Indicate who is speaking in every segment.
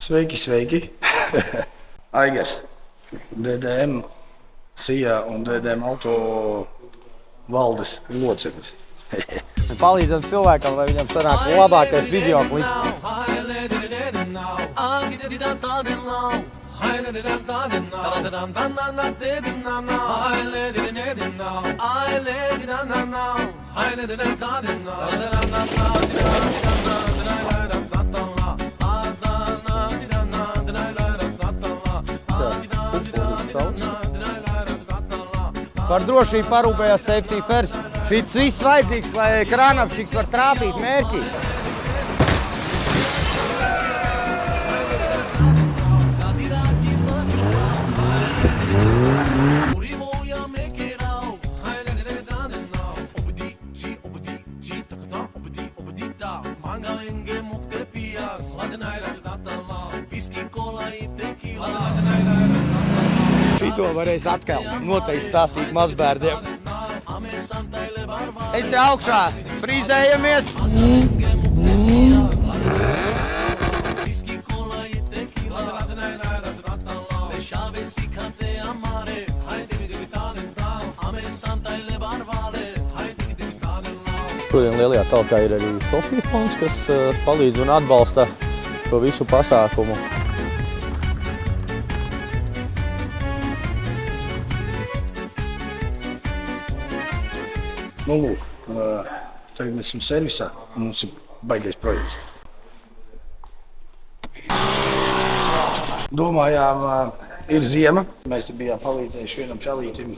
Speaker 1: Sveiki, sveiki. Aigars, DDM, SIA un DDM auto valdes loceklis.
Speaker 2: Palīdzam cilvēkam, lai viņam sanāk labākais video klips. Par drošību parūpējās Safety First. Šis viss vajadzīgs, lai krānapšiks var trāpīt mērķī. Šito varēs atkal noteikti stāstīt mazbērniem. Es te augšā frīzējamies.
Speaker 3: Šodien lielajā talkā ir arī Sofija fonds, kas palīdz un atbalsta šo visu pasākumu.
Speaker 1: Nu, lūk, tagad mēs esam servisā un mums ir baigais projekts. Domājām, ir ziema. Mēs te bijām palīdzējuši vienam čalītim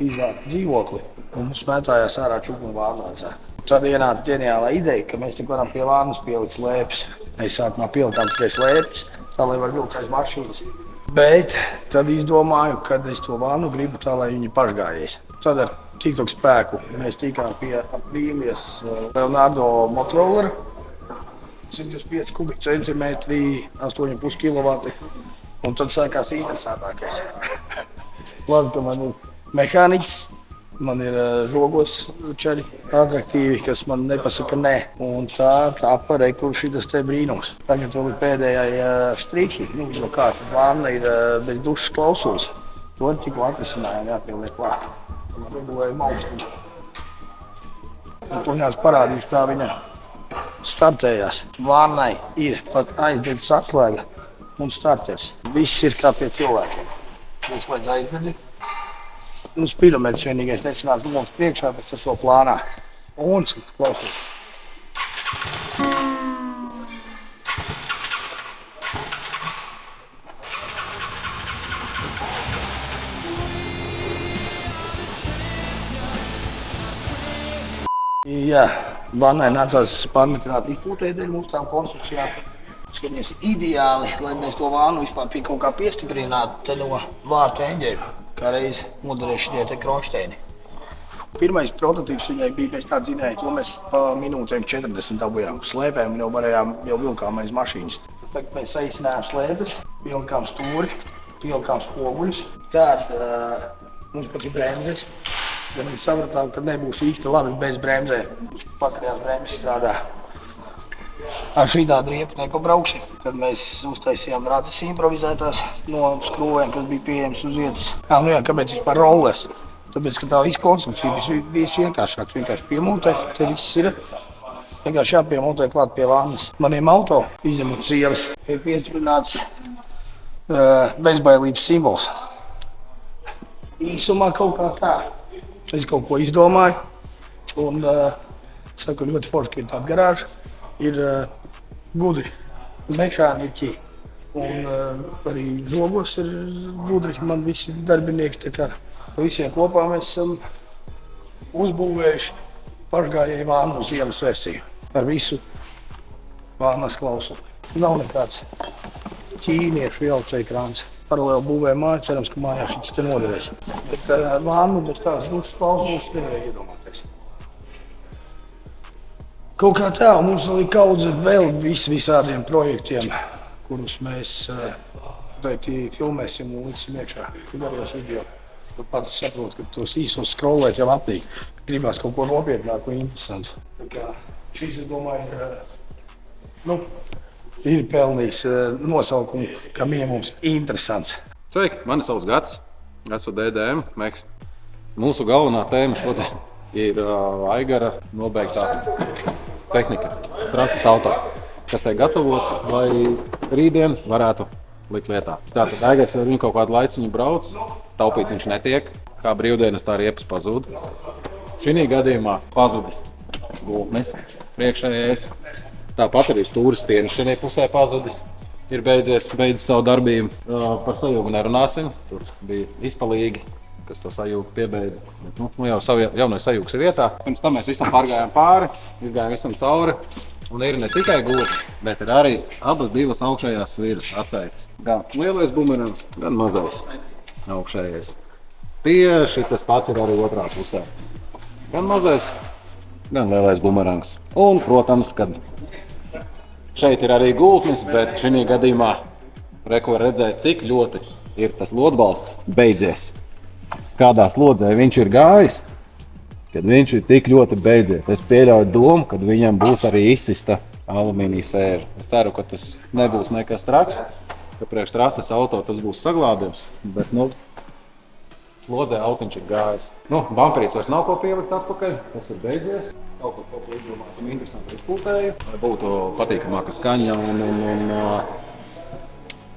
Speaker 1: izvākt dzīvokli un mums mētājās ārā čukuma vārnācā. Tad ienāca ģeniālā ideja, ka mēs tik varam pie vārnas pielikt slēpes. Mēs sākumā pielikām tikai slēpes, tā lai var vilkt aiz mašīnas. Bet tad izdomāju, ka es to vārnu gribu tā, lai viņi pašgājies. Tad ar TikTok spēku mēs tikām pie apvīmies Leonardo motorolera, 105 kubikcentimetri, 8,5 kW. Un tad sākās interesantākais. Labi, ka man ir mehāniķis, man ir žogos čeri atraktīvi, kas man nepasaka nē. Un tā parei, kur šitas te brīnums. Tagad vēl ir pēdējā štrīki, jo kā vāna ir bez dušas klausulas. To tikko atrisinājām jāpieliek klāt. Regulējumu augstumu. Un to jās parādīšu, kā viņa startējās. Vānai ir pat aizdedzis atslēga un starters. Viss ir kā pie cilvēkiem. Ieslēdz aizdedzi. Spidometrs vienīgais nesanāca mums priekšā, bet tas vēl plānā. Un klausies. Jā, vannai nācās pārmetrināt izpūtēji dēļ mūsu tām konstrukcijām. Skaties, ideāli, lai mēs to vānu vispār pie kaut kā piestiprinātu te no vārtu eņģeļu, kā reiz noderēs šitie te kronšteini. Pirmais prototyps viņai bija, mēs tā zinēja, to mēs pa minūtēm 40 dabujām. Slēpēm jau varējām, jau vilkām aiz mašīnas. Tagad mēs saīsinājām slēpes, pielikām stūri, pielikām spoguļus. Tad mums pat ir bremzes. Ja mēs sapratām, ka nebūs īsti labi bez bremzēm. Pakarējās bremzes strādā. Ar šitādu riepu nepabrauksim. Tad mēs uztaisījām races improvizētās no skrūvēm, kas bija pieejams uz vietas. Jā, kāpēc vispār rolles? Tāpēc, ka tā visa konstrukcija bija vienkāršāk. Vienkārši piemūtē, te viss ir. Vienkārši jāpiemūtē klāt pie vānas. Maniem auto, izņemot sievas, ir piestiprināts bezbailības simbols. Īsumā kaut kā tā. Es kaut ko izdomāju un saku, ļoti forši, ka ir tāda garāža. Ir gudri mehāniķi un arī žogos ir gudri. Man visi darbinieki, tā kā visiem kopā mēs esam uzbūvējuši pašgājēju vānu uz ielas versiju. Ar visu vānas klausuli. Nav nekāds ķīniešu jaucēju krāns. Paralēli būvēja māju, cerams, ka mājās šis te noderēs. Bet vānu bez tās dušas klausulas nevarēja iedomāties. Kaut kā tā, mums vēl ir kaudze vēl visādiem projektiem, kurus mēs filmēsim un liksim iekšā garajos video. Tu pats saproti, ka tos īsos scrollēt jau apnīk. Gribās kaut ko nopietnāku un interesantu. Tā kā šis, es domāju, ir ir pelnījis nosaukumu, kā minimums, interesants.
Speaker 4: Sveiki, mani sauc Gatis. Esmu DDM Meks. Mūsu galvenā tēma šodien ir Aigara nobeigtā tehnika, trases auto, kas tiek gatavots, lai rītdien varētu likt lietā. Tātad Aigars ar viņu kaut kādu laiciņu brauc, taupīts viņš netiek, kā brīvdienas tā riepas pazūd. Šī gadījumā pazudis gultnes priekšējais, tāpat arī stūres stieņš šī pusē pazudis. Ir beidzis savu darbību. Par sajūgu nerunāsim. Tur bija izpalīgi, kas to sajūgu piebeidza. Bet, jau jaunais sajūgs ir vietā. Pirms tam mēs visam pārgājām pāri, izgājām visam cauri. Un ir ne tikai gulti, bet ir arī abas divas augšējās sviras atsaitas. Gan lielais bumerangs, gan mazais augšējais. Tieši tas pats ir arī otrā pusē. Gan mazais, gan lielais bumerangs. Un, protams, kad šeit ir arī gultnis, bet šī gadījumā var redzēt, cik ļoti ir tas lodbalsts beidzies. Kādā slodzē viņš ir gājis, kad viņš ir tik ļoti beidzies. Es pieļauju domu, ka viņam būs arī izsista alumīnija sēža. Es ceru, ka tas nebūs nekas traks, ka priekš trases auto tas būs saglābjams, bet slodzē autiņš ir gājis. Bamperīs vairs nav ko pielikt atpakaļ, tas ir beidzies. Kaut ko izdomāsim interesantu izpūtēju, lai būtu patīkamāka skaņa un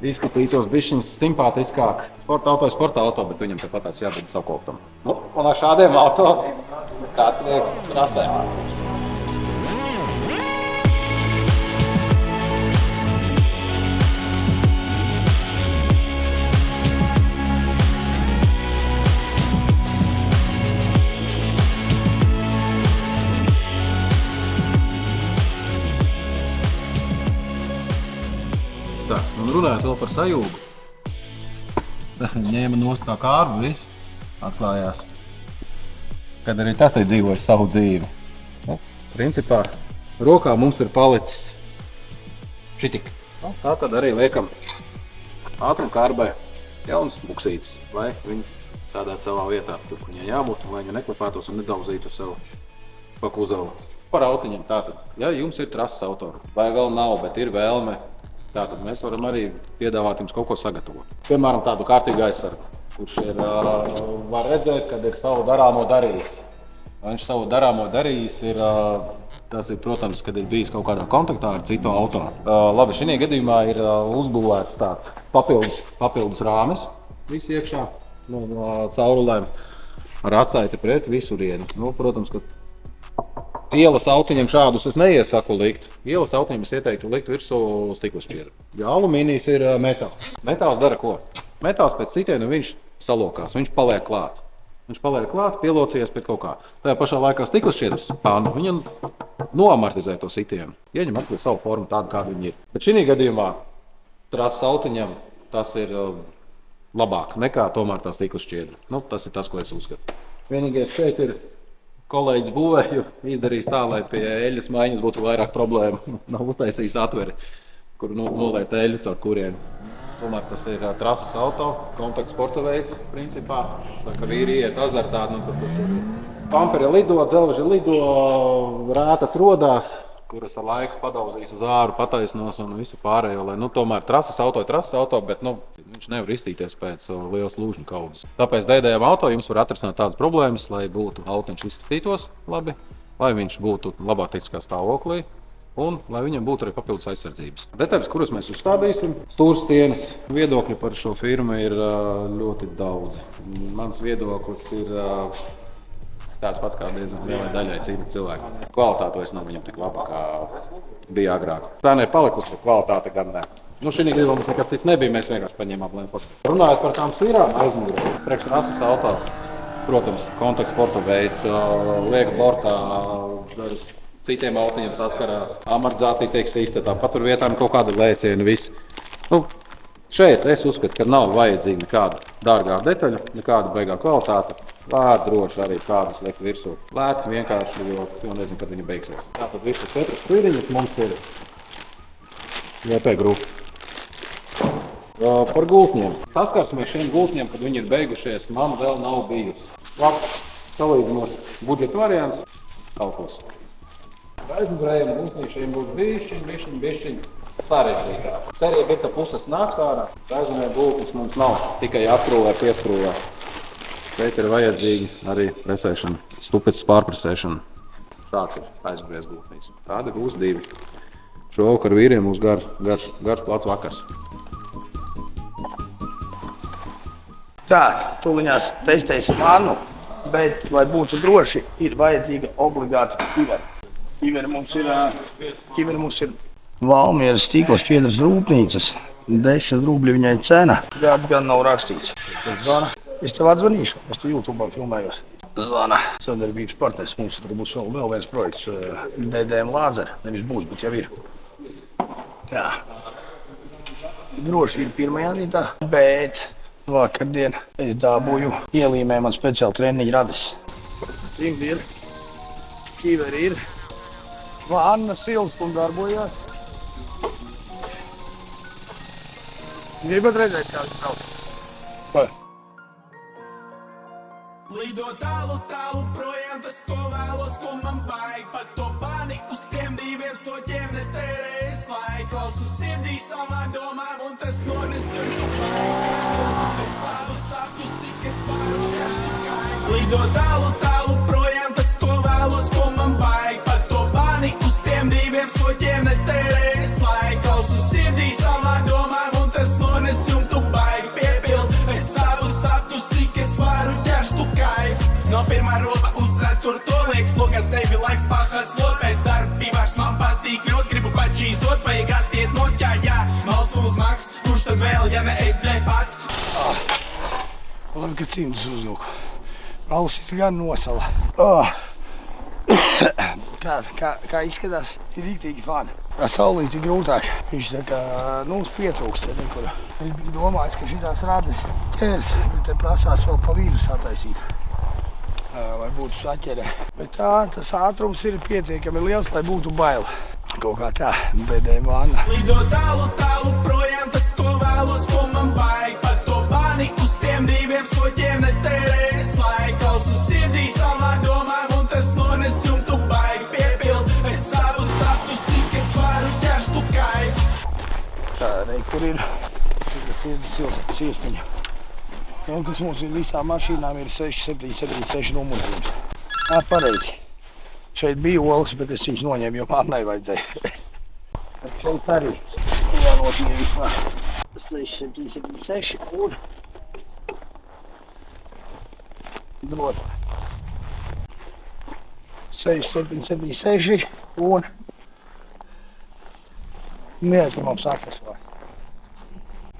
Speaker 4: izskatītos bišķiņas simpātiskāk. Sporta auto, bet viņam tāpatās jābūt sakoptam. Un ar šādiem auto kāds liek trasē. Un runājot vēl par sajūgu, ņēma nost kā kārbu, viss atklājās, kad arī tas ir dzīvojis savu dzīvi. Principā, rokā mums ir palicis šitik. Tā tad arī liekam ātrumkārbai jaunas buksītes, lai viņi sēdētu savā vietā, tur, kur viņai jābūt, lai viņi neklapētos un nedauzītu sev pa kuzavu. Par autiņiem tātad, ja jums ir trases auto, vai vēl nav, bet ir vēlme, tātad mēs varam arī piedāvāt jums kaut ko sagatavot. Piemēram, tādu kārtīgu aizsargu, kurš var redzēt, kad ir savu darāmo darījis. Viņš savu darāmo darījis tas ir, protams, kad ir bijis kaut kādā kontaktā ar citu auto. Labi, šī gadījumā ir uzbūvēts tāds papildus rāmis, visi iekšā no caurulēm ar atsaiti pret visurienu. Protams, ka ielas autiņiem šādus es neiesaku likt. Ielas autiņiem es ieteiktu likt virsū stikla šķiedru. Jo alumīnijs ir metāls. Metāls dara ko? Metāls pēc sitiena viņš salokās, viņš paliek klāt. Viņš paliek klāt, pielocījies pēc kaut kā. Tajā pašā laikā stikla šķiedras panna, viņam noamortizē to sitienu. Ieņem atpakaļ savu formu tādu, kādu viņi ir. Bet šī gadījumā trases autiņam tas ir labāk nekā tomēr tā stikla šķiedra. Tas ir tas, ko es uzskatu. Vienīgais šeit ir kolēģis būvēju izdarījis tā, lai pie eļļas maiņas būtu vairāk problēmu. Nav uztaisījis atveri, kur noliet eļļu caur kurienu. Tomēr tas ir trases auto, kontakts sporta veids, principā. Tā kā vīri iet azartā, tad pamperi lido, dzelži lido, rētas rodās, kuras ar laiku padauzīs uz āru, pataisnos un visu pārējo. Lai, tomēr trases auto, bet viņš nevar iztīties pēc lielas lūžņu kaudzes. Tāpēc DDM auto jums var atrisināt tādas problēmas, lai būtu autiņš izskatītos labi, lai viņš būtu labā tehniskā stāvoklī un lai viņam būtu arī papildus aizsardzības. Detaļas, kuras mēs uzstādīsim, stūres stieņas viedokļi par šo firmu ir ļoti daudz. Mans viedoklis ir tāds pats kā diezgan lielai daļai citu cilvēku. Kvalitāte vairs nav viņam tik laba, kā bija agrāk. Tā ir palikusi, bet kvalitāte gan ne. Šī gadījumā mums nekas cits nebija, mēs vienkārši paņēmām lēmu. Runājot par tām svirām, aizmugurē, priekš trases auto, protams, kontakts sporta veids, lieka bortā, citiem autiņiem saskarās, amortizācija tiek sīsta, tāpat tur vietām kaut kāda lēciena, viss. Šeit es uzskatu, ka nav vajadzīga nekāda dārgā detaļa, nekāda baigā kvalitāte. Lēti droši arī kādas liek virsū. Lēti vienkārši, jo nezinu, kad viņi beigsies. Tātad visas 4 stviriņas mums ir VP grupa. Par gultņiem. Saskarsmē šiem gultņiem, kad viņi ir beigušies, man vēl nav bijusi. Labs, salīdzinot budžeta variants, kalpos. Aizmugurējiem gultnīšiem būs bišķiņ sarežģītāk. Cerība ir, ka puses nāks ārā. Dažnai būtnes mums nav tikai apkrūvē, pieskrūvē. Šeit ir vajadzīgi arī presēšana, stupets pārpresēšana. Šāds ir aizgriez būtnīs. Tādi būs divi. Šovakar vīriem būs garš plats vakars.
Speaker 1: Tā, tūliņās testēsim vannu, bet, lai būtu droši, ir vajadzīga obligāti ķiveri. Ķiveri mums ir Valmieras stikla šķiedras rūpnīcas. 10 rubļi viņai cena. Gāds gan nav rakstīts. Zvana. Es tev atzvanīšu, es te YouTube filmējos. Zvana. Sadarbības partners mums būs vēl viens projekts DDM Lāzera. Nevis būs, bet jau ir. Tā. Droši ir pirmajā rītā, bet vakardien es dabūju ielīmē man speciāli treniņu radis. Cimdi ir, ķiveri ir, vanna silst un darbojās. Gribat redzēt, kā viņš brauc? Vai?
Speaker 5: Lido tālu, tālu projām, tas, ko vēlos, ko man vajag. Pat to bani uz tiem diviem soķiem netērēs laik. Klausu sirdī savām domām, un tas nones jums vajag. Es savus sapņus, cik es varu ķerstu kaivu. Lido tālu, tālu projām, tas, ko vēlos, ko man vajag. Pat to bani uz tiem diviem soķiem netērēs laik. Klausu sirdī savām domām, un tas nones jums vajag. Piepild, es savus sapņus, cik es varu ķerstu kaivu. No pirmā roba uz ceturto liekas, loga sevi laiks pahaslot. Pēc darba pīvārs man patīk grot, gribu pačīzot, vajag attiet nost, jā, malts uzmaks. Kurš tad vēl, ja ne es, bļai, pats?
Speaker 1: Labi, ka cimdus uzvilku. Ausis gan nosala. Kā izskatās, ir rīktīgi fani. Ar saulīti ir grūtāk. Viņš tā kā, pietrūkst te nekur. Es biju domājis, ka šitās rādes ķers, bet te prasās vēl pa vīru sataisīt. Lai būtu saķere. Bet tā, tas ātrums ir pietiekami liels, lai būtu baila. Kaut kā tā, bedēm vanna.
Speaker 5: Lido tālu, tālu projām, tas, ko vēlos, ko man vajag. Pat to bani uz tiem diviem soķiem netērēs laik. Klausu sirdī savām domām, un tas nones jumtu baigi. Piepild, es savus sapņus, cik es varu ķerstu kaivu.
Speaker 1: Tā, kur ir sirsniņa. Vēl, kas mums ir visām mašīnām, ir 6776 numurījums. Pareizi. Šeit bija olas, bet es viņus noņēmu, jo man nevajadzēja. Šeit arī jānotīja vispār 6776 un drota. 6776 un neaizņemams aksesuāri.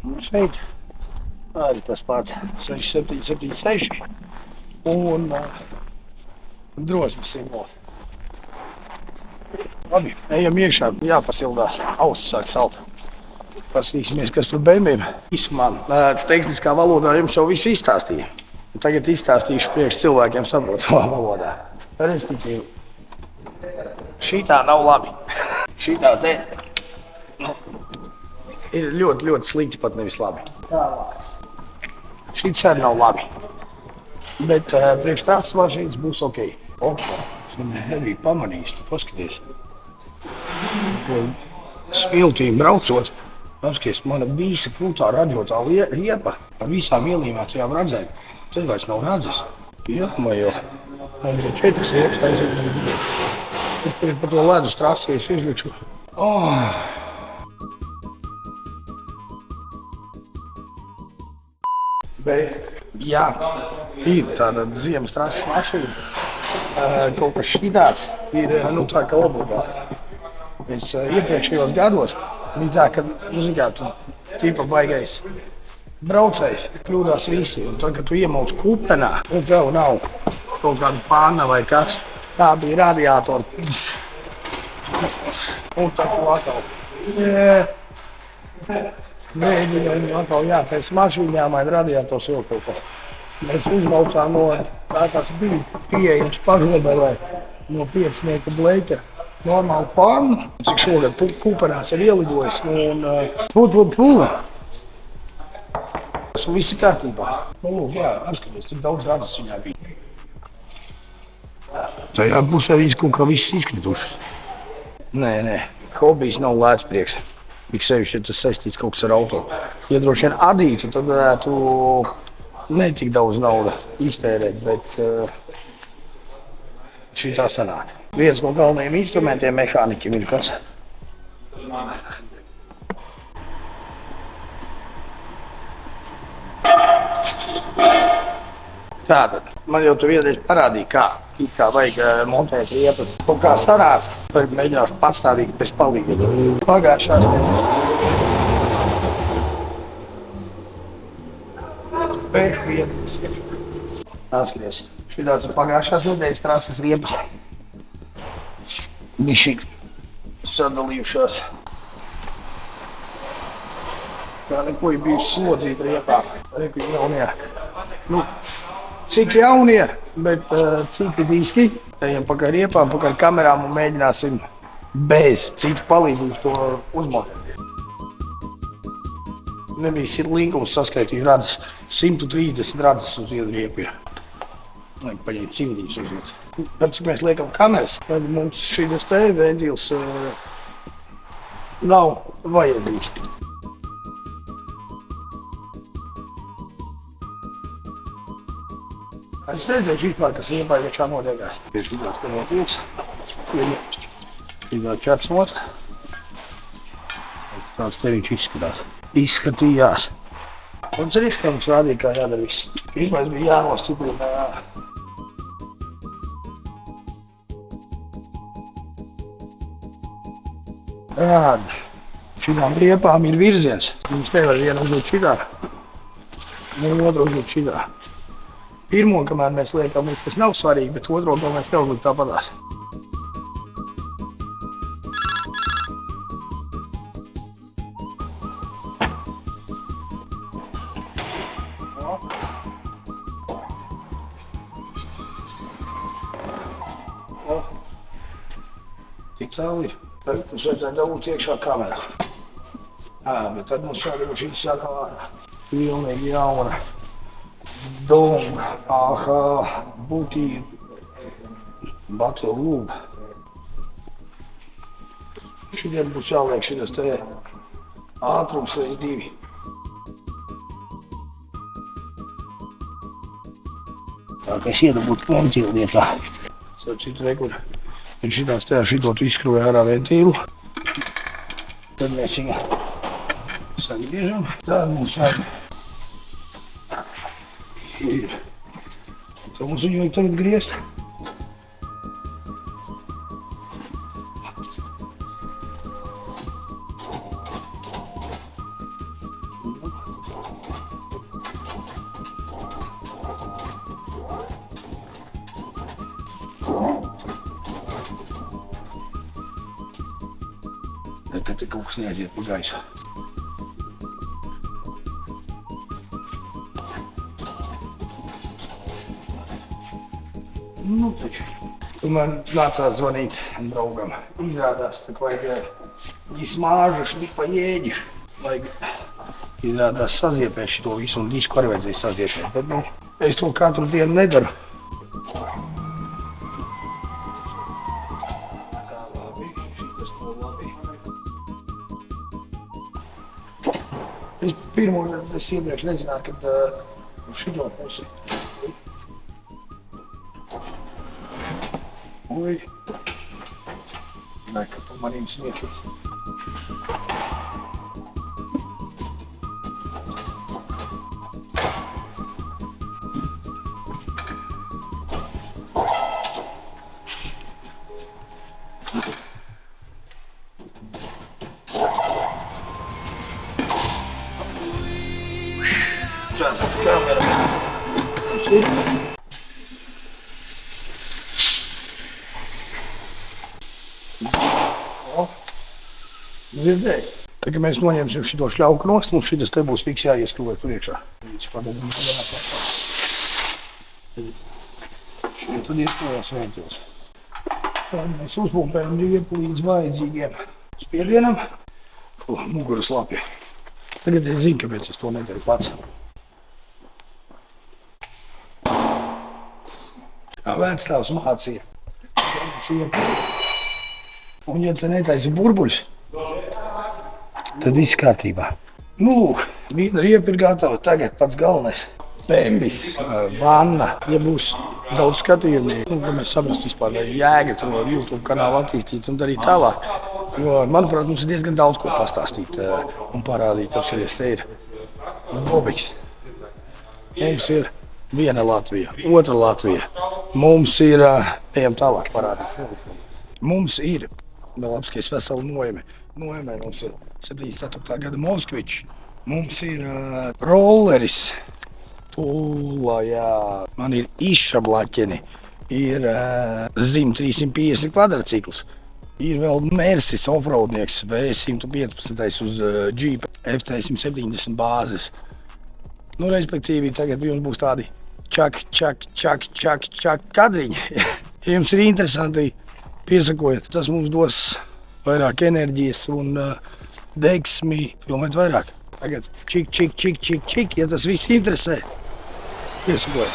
Speaker 1: Un šeit arī tas pats 6776 un drosmes simbols. Labi, ejam iekšā, jāpasildās, ausis sāk salt. Pasīsimies, kas tur bēmiem. Īsumā, tehniskā valodā jums jau visu izstāstīja. Tagad izstāstīšu priekš cilvēkiem saprotamā valodā. Respektīvi, šitā nav labi. Šitā te ir ļoti, ļoti slikti, pat nevis labi. Šits arī nav labi. Bet priekš tās mašīnas būs ok. Opa, es nebiju pamanījis, tu paskaties. Smiltīm braucot, apskaties, mana visa krūtā ražotā riepa ar visām ielīmētajām radzēm. Te vairs nav radzes. Jāmajo. Man ir 4 riepas taisīt. Es tagad pa to ledus trasies izlikšu. Bet, jā, ir tāda ziemas trases mašīna. Kaut kas šitāds ir, tā kā obligāti. Es iepriekšējos gados bija tā, ka, tu tīpa baigais braucējs, kļūdās visi. Un tad, kad tu iemauc kupenā, un tev nav kaut kāda panna vai kas, tā bija radiātori. Un tad tu atkal. Mēģinām atkal jātais mašīna, jāmaina radiators jau kaut kas. Mēs uzmaucām no tā, kas bija pieejams pažobelē, no 5 bleķa. Normāli pannu, cik šogad kupenās ir ielidojis, un tas viss ir kārtībā. Jā, apskaties, cik daudz radzes viņā bija. Tajā pusē kaut kā viss izkritušas. Nē, hobijs nav lēts prieks. Ik sevišķi, ja tas saistīts kaut kas ar auto. Ja droši vien adītu, tad varētu netik daudz nauda iztērēt, bet šī tā sanāk. Viens no galvenajiem instrumentiem mehāniķim ir kas. Tātad, man jau tu vienreiz parādīja, kā vajag montēt riepas. Un kā sanāca, tad mēģināšu patstāvīgi bez palīga. Pagājušās Pēku vietas. Atskaties, šitās ir pagājušās nedēļas trases riepas. Bišķi sadalījušās. Tā neko ir bijusi slodzīta riepā. Reku jaunie. Cik jaunie, bet cik diski. Ejam pakaļ riepām, pakaļ kamerām un mēģināsim bez citu palīdzību to uzmontēt. Nebija linkums saskaitīju radzes. 130 radzes uz vienu riepu ir. Vajag paņemt cimdības uzliec. Tad, cik mēs liekam kameras, tad mums šīs te ventīls nav vajadzīgs. Es redzēju vispār, kas riepā iekšā notiekās. Ir šitās te ventīls. Šitā čepsmots. Tāds te viņš izskatās. Izskatījās. Un cerīgs, ka mums rādīja, kā jādara viss. Pirmais bija jānostiprina. Tāda. Šitām riepām ir virziens. Viņas nevar vienu uzlikt šitā, un otru uzlikt šitā. Pirmo, kamēr mēs liekam, mums tas nav svarīgi, bet otro, ko mēs neuzlikt tāpatās. Tik tālu ir. Tad mums vajadzētu dabūt iekšā kamerā. Bet tad mums jādara šīs jākal ārā. Pilnīgi jauna. Donga, AHA, būtība, batelu lūba. Šitiem būs jāliek šitas te ātrums vai 2. Tā kā es iedabūtu ventīlu vietā. Starp citu rekur. Ir šitās te ar šitot izskroja ārā ventīlu. Tad mēs viņu sagriežam. Tad mums vajag ir. Tad mums viņu vajag tagad griezt. Kad te kaut kas neaiziet pa gaisu. Nu taču. Tu man nācās zvanīt draugam. Izrādās, ka vajag izmāžu šlik pa jēģi. Vajag izrādās saziepēt šito visu un disku arī vajadzēja saziepēt. Bet es to katru dienu nedaru. Es iepriekš nezināju, kad šito pusi. Ui. Nē, ka pa manīm smieklis. Dzirdēji? Tagad mēs noņemsim šito šļauku nost, un šitas te būs fiks jāieskrūvē tur iekšā. Šeit tad ieskrūvās ventils. Tad mēs uzpumpējam riepu līdz vajadzīgiem spiedienam. Muguras lapja. Tagad es zinu, kāpēc es to nedaru pats. Kā vectāvs mācīja. Un ja te netaisi burbuļus, tad viss kārtībā. Nu, lūk, viena riepa ir gatava, tagad pats galvenais. Pembis, vanna, ja būs daudz skatījumu, tad mēs saprastu vispār, vai jēga to YouTube kanālu attīstīt un darīt tālāk. Jo, manuprāt, mums ir diezgan daudz ko pastāstīt un parādīt. Apskaties, te ir Bobiks. Mums ir viena Latvija, otra Latvija. Mums ir, ejam tālāk parādīt. Mums ir, vēl apskaties, veseli nojumi. Nojumē mums ir 74. gada Moskvičs. Mums ir rolleris. Tūlā, jā. Man ir izšablaķeni, ir zim 350 kvadrcikls, ir vēl Mersis offroadnieks V115 uz Jeep FC170 bāzes. Nu, respektīvi, tagad jums būs tādi čak kadriņi. Ja jums ir interesanti, piesakojiet, tas mums dos vairāk enerģijas un degsmi, filmēt vairāk. Tagad čik, ja tas viss interesē. Piesakojiet.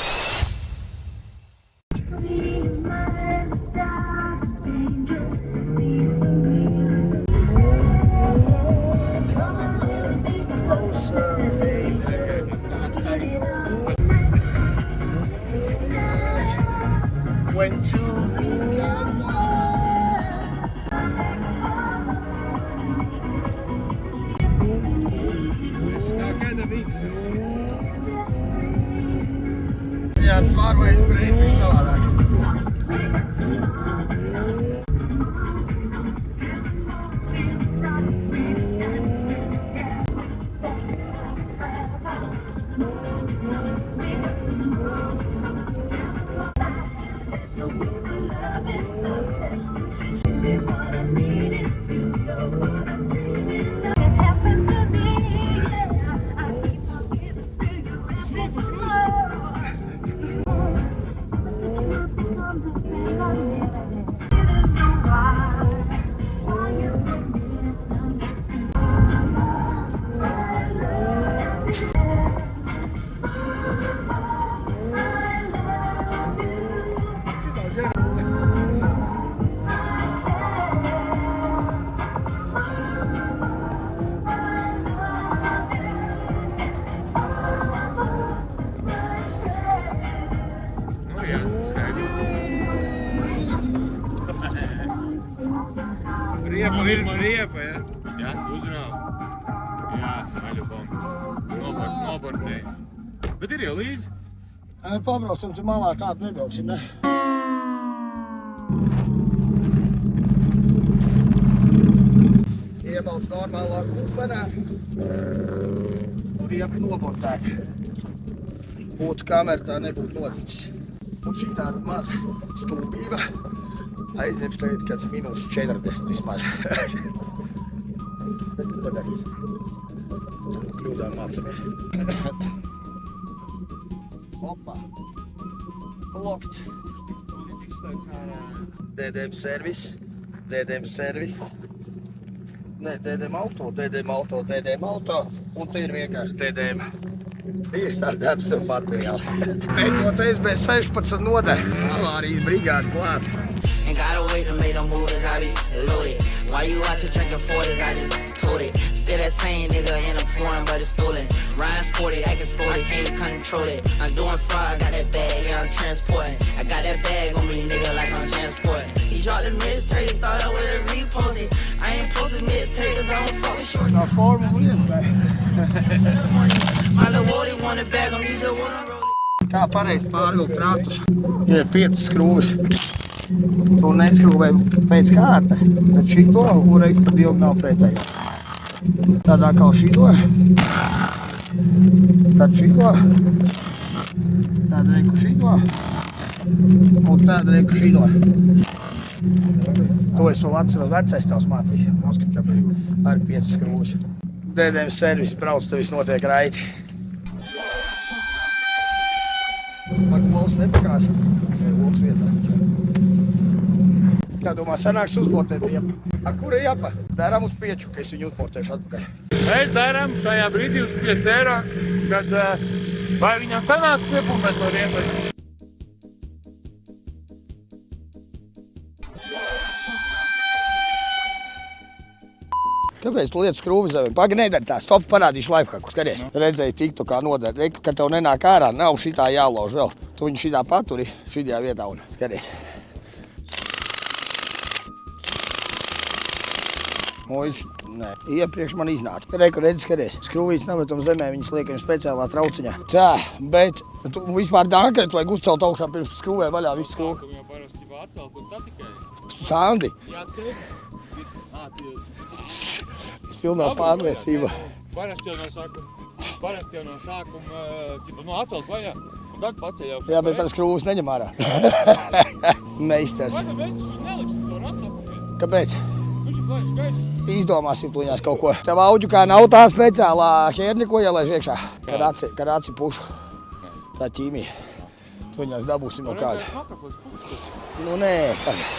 Speaker 1: Jā, ar svāru vai brīdi viss savādāk.
Speaker 6: Riepa, ja? Jā, uzrāva. Jā, smaļu bombu. Nobortēji. Bet ir jau līdzi.
Speaker 1: Pabraucam, tu malā tādu nebrauksim, ne? Iebalts normālā kupenā. Riepa nobortēta. Būtu kamera, tā nebūtu noticis. Un šī tāda maza stulbība. Aizņems tagad kāds minūtes 40 vismaz. Bet ko darīt? No kļūdām mācamies. Opa. Blokt. DDM servis. Ne, DDM auto. Un te ir vienkārši DDM. Iestādēms un materiāls. Beidoties bez 16 nodaļ. Avārijas brigādi klāt.
Speaker 7: Ain't gotta wait to make them move as I be loaded. Why you out here drinking 40s? I just told it. Still that same nigga in a foreign, but it's stolen. Ryan sporty, acting sporty, can't control it. I'm doing fraud, got that bag, yeah, I'm transporting. I got that bag on me, nigga, like I'm transporting. He dropped the mixtape, thought I would've reposted. I ain't posted mixtape, cause I don't fuck with short.
Speaker 1: Tā forma lieta.
Speaker 7: To the morning, my little Wody wanna bag him, he just wanna roll it.
Speaker 1: Kā pareizi pārvilkt ratus? Ja ir 5 skrūves. Tu neskrūvē pēc kārtas, tad šito urēku par diagonāli pretējo. Tad atkal šito. Tad šito. Tad reku šito. Un tad reku šito. To es vēl atceros, vecais tavs mācīja. Moskvičam ar 5 skrūves. DDM servis brauc, tev viss notiek raiti. Ar klausu nepakās. Loks vietā. Kā domā, sanāks uzbortēt riepu? A, kur ir japa? Dēram uz pieču, ka es viņu uzbortēšu atpakaļ.
Speaker 6: Mēs darām tajā brīdī uz 5 eiro, kad vai viņam sanāca piepūmēt no riepas.
Speaker 1: Kāpēc tu lietas skrūvi zemē? Pagaid, nedari tā, stop, parādīšu lifehacku, skaties. Redzēji tiktu, kā nodara, ka tev nenāk ārā, nav šitā jālauž vēl. Tu viņu šitā paturi, šitajā vietā un skaties. Viņš, nē, iepriekš man iznāca. Reku redzi, skaties, skrūvīts nametum zemē, viņas liekam speciālā trauciņā. Tā, bet tu vispār dankari, tu vajag uzcelt augšā pirms tu skrūvē vaļā visu skrūvi.
Speaker 6: Sākam jau parasti atcelt un tā tikai.
Speaker 1: Sandi,
Speaker 6: Jā, tev.
Speaker 1: es pilnā pārliecība.
Speaker 6: Parasti jau no sākuma atcelt vaļā un tad paceļ jau.
Speaker 1: Jā, bet tas skrūvis neņem ārā. Meistars.
Speaker 6: Vai mēs neliksim to ratlapu?
Speaker 1: Kāpēc?
Speaker 6: Viņš ir skaists.
Speaker 1: Izdomāsim tuņās kaut ko. Tev auģu kā nav tā speciālā ķērņa, ko ielaiž iekšā. Kad aci pušu. Tā ķīmija. Tuņās dabūsim no kāda. Nu nē, tagad.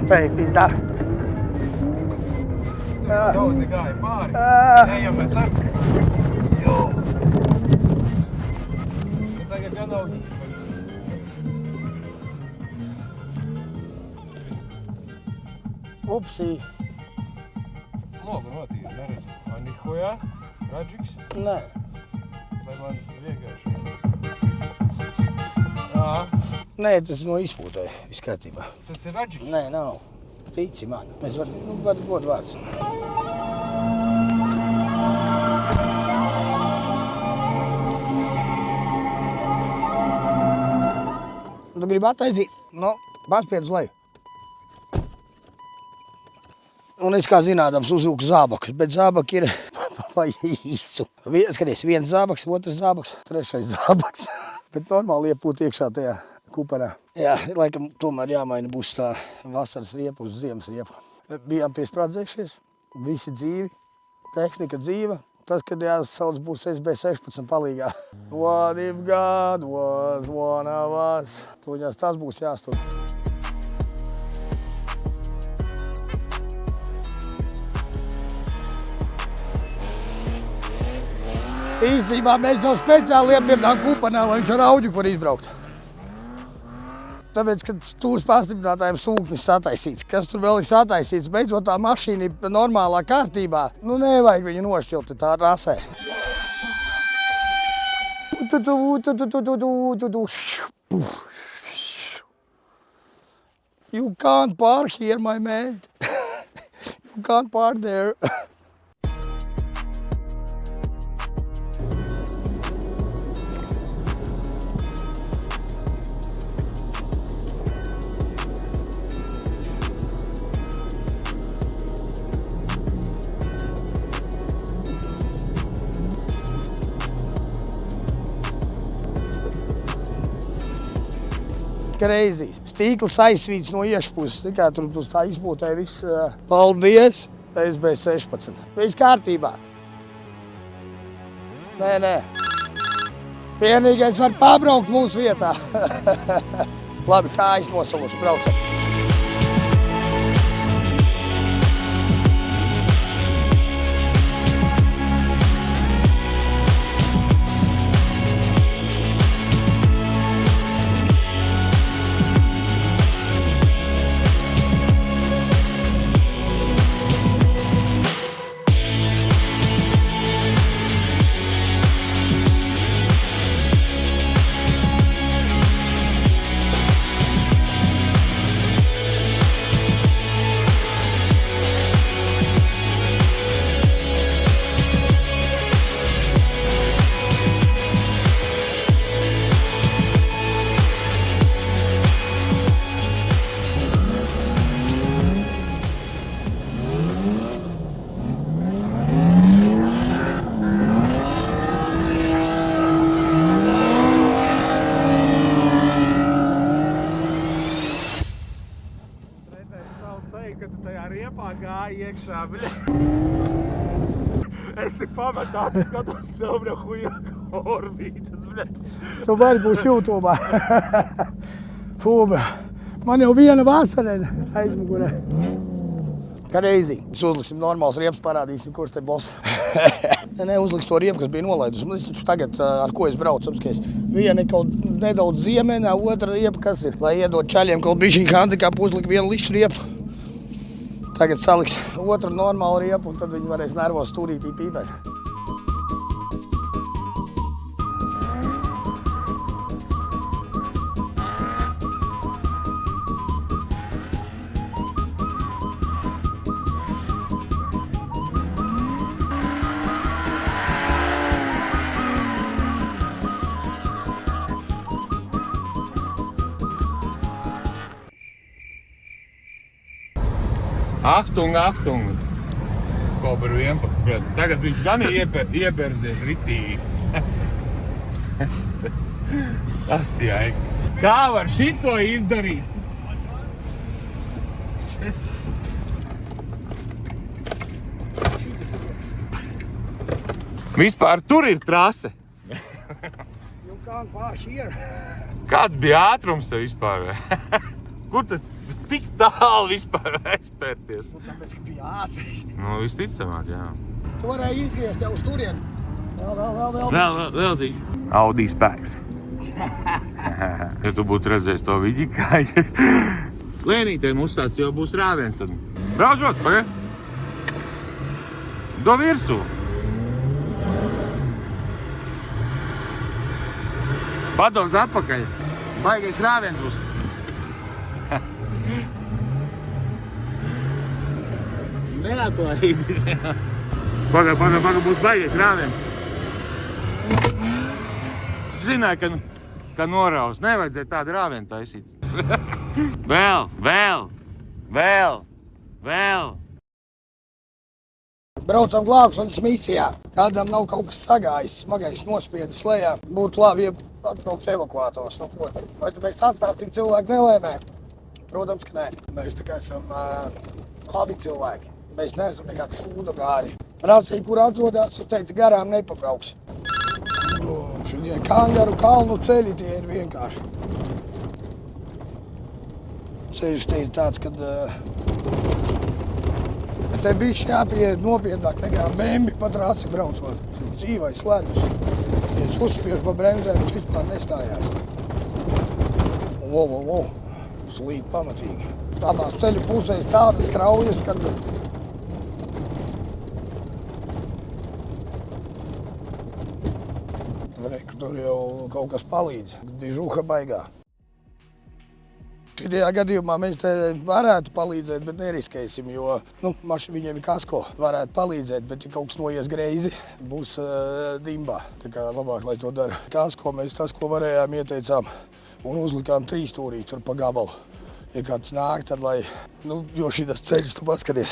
Speaker 1: Pēc pizdā.
Speaker 6: Daudzi gāja pāri. Ejam mēs ar. Tagad gan daudz.
Speaker 1: Upsī.
Speaker 6: Logu notīri, neredzu. Vai nihoja? Radžiks?
Speaker 1: Nē.
Speaker 6: Vai man tas vienkārši? Jā.
Speaker 1: Nē, tas no izpūtēja. Viss kārtībā.
Speaker 6: Tas ir Radžiks?
Speaker 1: Nē, nav. Tici man. Mēs varam dot vārds. Tu gribi attaisīt? Nu, paspied uz leju. Un es kā zinādams uzvilku zābakus, bet zābaki ir pa īsu. Skaties, viens zābaks, otrs zābaks, trešais zābaks. Bet normāli iepūt iekšā tajā kuparā. Jā, laikam tomēr jāmaina būs tā vasaras riepa uz ziemas riepu. Bijām piesprādzējušies, visi dzīvi, tehnika dzīva. Tas, kad jāsauc būs SB16 palīgā. What if God was one of us? Tuņās tas būs jāstur. Īstenībā mēs jau speciāli iepirdām kupanā, lai viņš ar auģu var izbraukt. Tāpēc, kad stūrs pastiprinātājiem sūknis sataisīts, kas tur vēl ir sataisīts, beidzot tā mašīna ir normālā kārtībā, nu nevajag viņu nošķilt tā rasē. You can't park here, my mate. You can't park there. Crazy. Stīkls aizsvīts no iekšpuses. Tikai tur tā izpūtē viss. Paldies! SB16. Viss kārtībā. Nē. Vienīgais var pabraukt mūsu vietā. Labi, kājas nosaluši, braucam.
Speaker 6: augšā, bļa. Es tik pamatās skatos tev no huja orbītas, bļa.
Speaker 1: Tu vari būt YouTube. Fūba. Man jau viena vasara aizmugurē. Crazy. Mēs uzliksim normāls riepas, parādīsim, kurš te boss. Neuzliks to riepu, kas bija nolaidus. Es taču tagad, ar ko es braucu, apskaties. Viena kaut nedaudz ziemeņā, otra riepa, kas ir. Lai iedod čaļiem kaut bišķiņu handikapu, uzlikt vienu lišu riepu. Tagad saliks otru normālu riepu, un tad viņi varēs nervos stūrītī pīpēt.
Speaker 6: Achtung! Kobra 11. Tagad viņš gan iepērzies ritīgi. Tas jāi. Kā var šito izdarīt? Vispār tur ir trase. Kāds bija ātrums te vispār? Kur tad tik tālu vispār aizpērties?
Speaker 1: Tāpēc, ka bija ātri.
Speaker 6: Nu, visticamāk, jā.
Speaker 1: Tu varēji izgriezt jau uz turieni.
Speaker 6: Vēl zīši. Audi spēks. Ja tu būtu redzējis to vidi, kā lēnītēm uzsāc, jau būs rāviens. Braucot, pagaid. Do virsū. Padoms atpakaļ. Baigais rāviens būs. Neatlaidi. Pagaid, būs baigais rāviens. Zināju, ka noraus. Nevajadzēja tādu rāvienu taisīt. Vēl.
Speaker 1: Braucam glābšanas misijā. Kādam nav kaut kas sagājis, smagais nospiedis lejā. Būtu labi, ja atbraukt evakuators. Nu, ko? Vai mēs atstāsim cilvēku nelēmē? Protams, ka nē. Mēs tā kā esam labi cilvēki. Mēs neesam nekādi sūdagāri. Prasīja, kur atrodas, es teicu, garām nepabrauks. Šie kangaru kalnu ceļi tie ir vienkārši. Ceļš te ir tāds, kad te bišķi jāpieiet nopietnāk nekā bembi pa trasi braucot. Dzīvais ledus. Ja es uzspiežu pa bremzēm, viņš vispār nestājās. Wow. Slīd pamatīgi. Abās ceļu pusēs tādas kraujas, kad tur jau kaut kas palīdz. Bija žuha baigā. Šajā gadījumā mēs te varētu palīdzēt, bet neriskēsim, jo viņiem ir kasko. Varētu palīdzēt, bet ja kaut kas noies greizi, būs dimbā. Tā kā labāk, lai to dara. Kasko mēs tas, ko varējām, ieteicām un uzlikām 3 stūrī tur pa gabalu. Ja kāds nāk, tad lai, jo šitas ceļš, tu paskaties,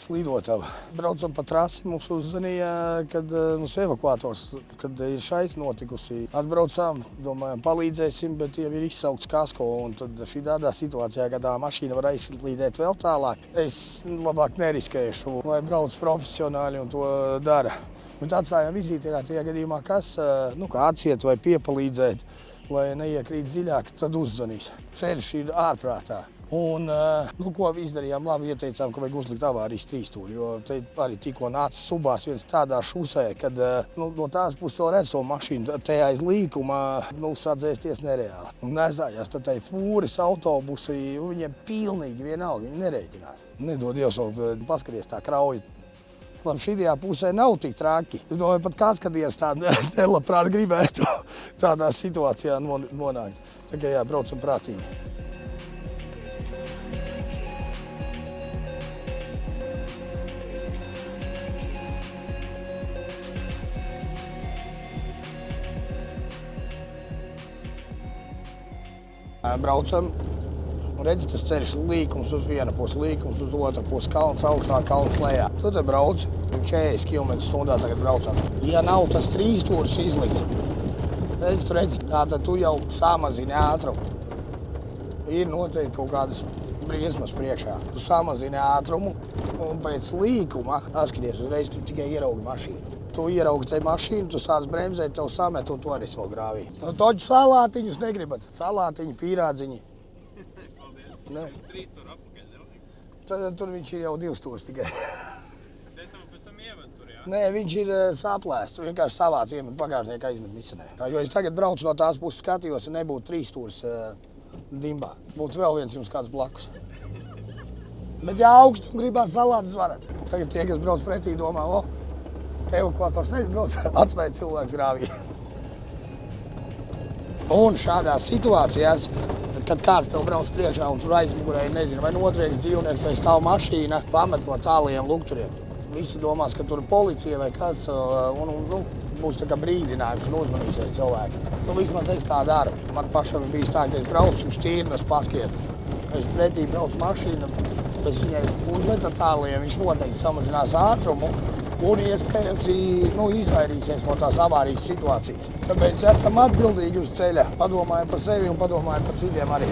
Speaker 1: slidotava. Braucam pa trasi, mums uzzvanīja, kad mums evakuators, kad ir šeit notikusi. Atbraucām, domājam, palīdzēsim, bet jau ir izsaukts kasko, un tad šī tādā situācijā, kad tā mašīna var aizslīdēt vēl tālāk, es labāk neriskēšu, lai brauc profesionāli un to dara. Bet atstājām vizītē, tajā gadījumā, kas atsiet vai piepalīdzēt, lai neiekrīt dziļāk, tad uzzvanīs. Ceļš ir ārprātā. Un, ko izdarījām, labi ieteicām, ka vajag uzlikt avārijas 3 stūri, jo te arī tikko nāca subās viens tādā šusē, kad no tās puses vēl redz to mašīnu, te aiz līkuma, sadzēsties nereāli. Un nezājās, tad tai fūris, autobusi, viņiem pilnīgi vienalga, viņi nereiķinās. Nedod Dievs, paskaties tā krauja. Labi, šajā pusē nav tik traki. Es domāju, pat kaskadieris tādu nelabprāt gribētu tādā situācijā nonākt. Tā kā braucam prātīgi. Braucam. Redzi, tas ceļš līkums uz vienu pusi, līkums uz otru pusi, kalns augšā, kalns lejā. Tu te brauc, 40 km/h tagad braucam. Ja nav tas 3 stūris izlikts, redzi, tātad tu jau samazini ātrumu. Ir noteikti kaut kādas briesmas priekšā. Tu samazini ātrumu un pēc līkuma atskaties uzreiz, tu tikai ieraugi mašīnu. Tu ieraugi te mašīnu, tu sāc bremzēt, tev samet un tu arī vēl grāvī. Nu, toķu salātiņus negribat. Salātiņi, pīrādziņi. Ne. Tur viņš ir jau 2 stūrs tikai. Nē, viņš ir saplēsts. Tu vienkārši savāc iemet bagāžnieku aizmet misenē. Jo es tagad braucu no tās puses skatījos, ja nebūtu 3 stūrs dimbā. Būtu vēl viens jums kāds blakus. Bet ja augstu un gribās salātus varat. Tagad tie, kas brauc pretī, domā, evakuators neizbrauc, atstāja cilvēks grāvī. Un šādās situācijās, kad kāds tev brauc priekšā un tur aizmugurē, nezinu, vai notrieks dzīvnieks vai stāv mašīna, pamet no tālajiem lukturiem. Visi domās, ka tur ir policija vai kas, un būs tā kā brīdinājums un uzmanīsies cilvēki. Nu, vismaz es tā daru. Man pašam bijis tā, ka es braucu uz tīrnes paskriet. Es pretī braucu mašīnu, es viņai uzmetu tālajiem, viņš noteikti samazinās ātrumu un iespējams izvairīsies no tās avārijas situācijas. Tāpēc esam atbildīgi uz ceļa, padomājam par sevi un padomājam par citiem arī.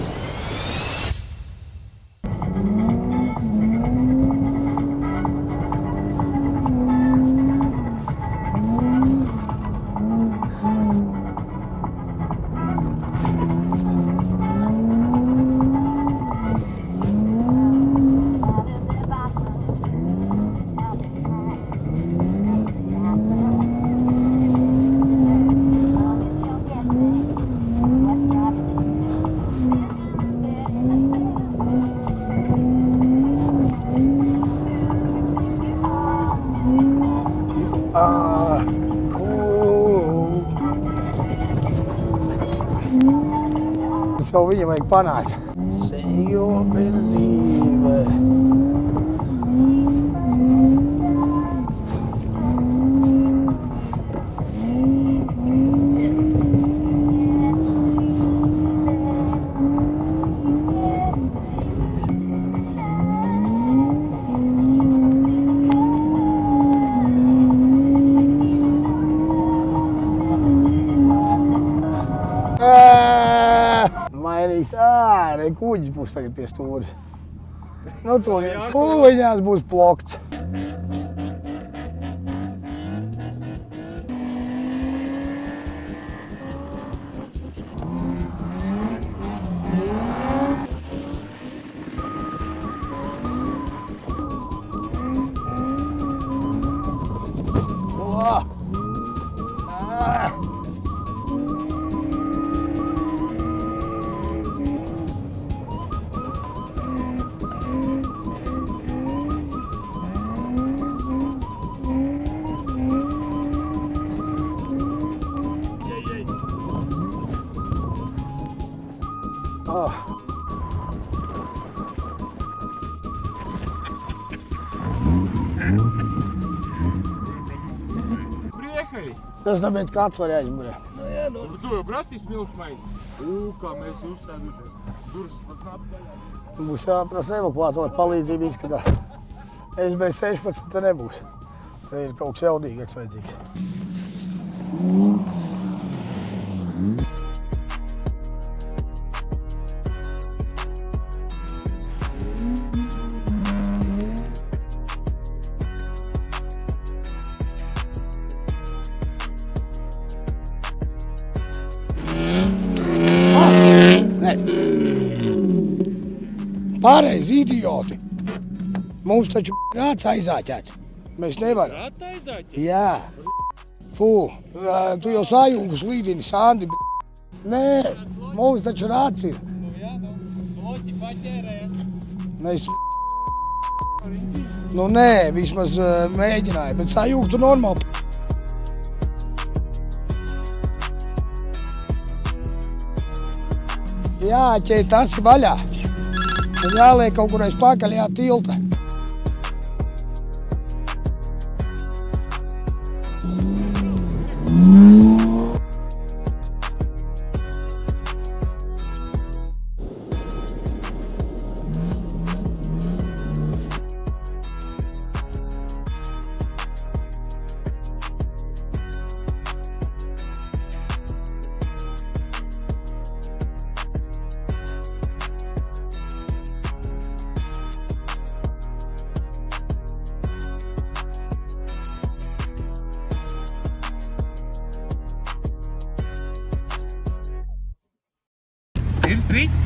Speaker 1: Jau viņam vajag panākt. Say you believe. Mainīs ārē, kuģis būs tagad pie stūris. Nu, tūliņās būs plokts. Tas tāpēc kāds var aizmurē.
Speaker 6: Tu jau prasīs milkmaiņas. Kā mēs uzstādīsim. Durvis pat apgaļā.
Speaker 1: Būs jāprasa evakuātoru palīdzību izskatās. Es bez 16 te nebūs. Te ir kaut kas jaudīgāks vajadzīgs. Pareizi, idioti! Mums taču rāds aizāķēts. Mēs nevaram.
Speaker 6: Rāds aizāķēts?
Speaker 1: Jā. Fū, tu jau sajūgus līdini, Sandi. Nē, mums taču rāds ir.
Speaker 6: Bloķi paķērēja.
Speaker 1: Mēs nu nē, vismaz mēģināja, bet sajūgtu normāli. Jāķēj tas vaļā. Un jāliek kaut kur aiz pakaļajā tilta.
Speaker 6: Ir striķis?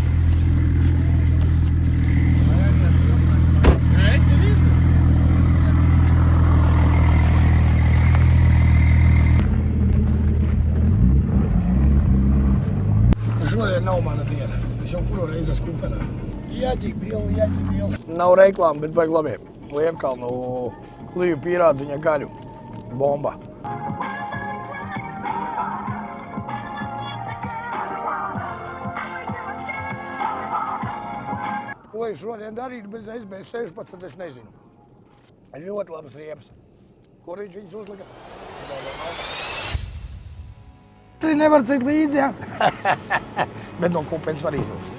Speaker 6: Es tev ir.
Speaker 1: Šodien nav mana diena. Es jau kuru reizi esmu kupenā. Jāķik bildi. Nav reklāma, bet vajag labiem. Liepkalnu klīju pīrādziņa gaļu. Bomba. Ko es šodien darītu bez SB16, es nezinu. Ļoti labas riepas. Kur viņš viņus uzlika? Tu nevar tikt līdzi, jā? Bet no kupenes var izjūt.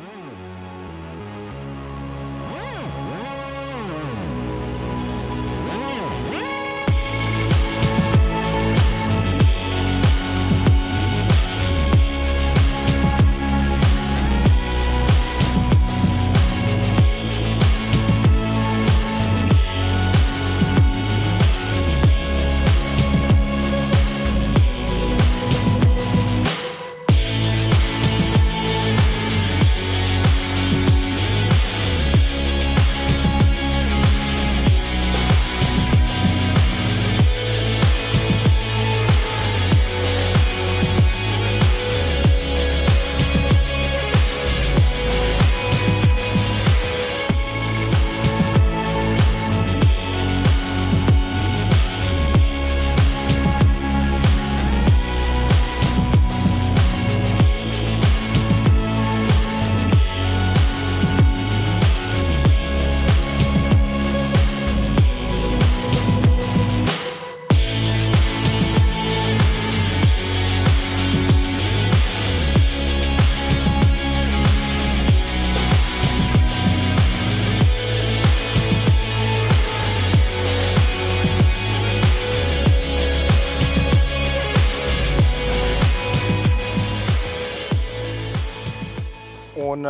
Speaker 1: Un,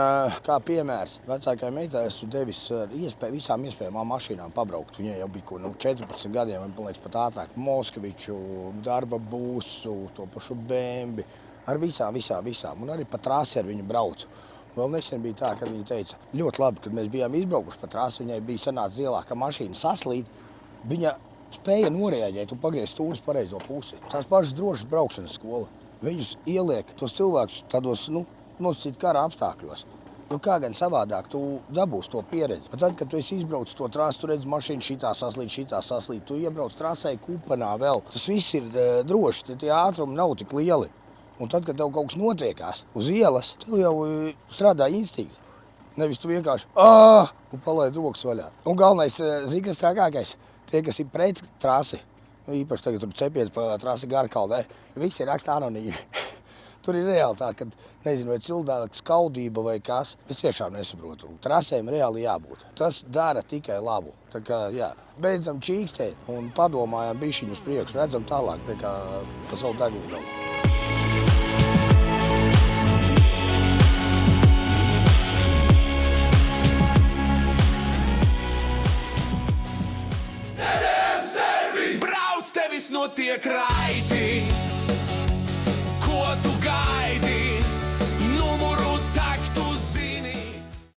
Speaker 1: kā piemērs, vecākajai meitai esmu devis visām iespējamām mašīnām pabraukt. Viņai jau bija 14 gadiem, man liekas, pat ātrāk. Moskaviču, darba būsu, to pašu Bembi. Ar visām. Un arī pa trasi ar viņu braucu. Vēl nesen bija tā, kad viņa teica, ļoti labi, kad mēs bijām izbraukuši pa trasi, viņai bija sanāca zielā, ka mašīna saslīd. Viņa spēja noreaģēt un pagriezt stūris pareizo pusi. Tās pašas drošas braukšanas skola. Viņus ieliek tos cilvēkus tādos, nosacīt kara apstākļos. Kā gan savādāk tu dabūsi to pieredzi. Tad, kad tu esi izbraucis to trasi, tu redzi mašīnu šitā saslīd. Tu iebrauc trasē kupenā vēl. Tas viss ir droši, tie ātrumi nav tik lieli. Un tad, kad tev kaut kas notiekās uz ielas, tev jau strādā instinkti. Nevis tu vienkārši un palaid rokas vaļā. Un galvenais, zini, kas trakākais, tie, kas ir pret trasi, īpaši tagad tur cepiens pa trasi Garkalnē, visi raksta anonīmi. Tur ir realitāte, kad nezinu, vai cilvēks skaudība vai kas. Es tiešām nesaprotu. Trasēm reāli jābūt. Tas dara tikai labu. Tā kā, jā, beidzam čīkstēt un padomājam bišķiņu uz priekšu. Redzam tālāk nekā pa savu degunu galu.
Speaker 5: Brauc tevis notiek raiti.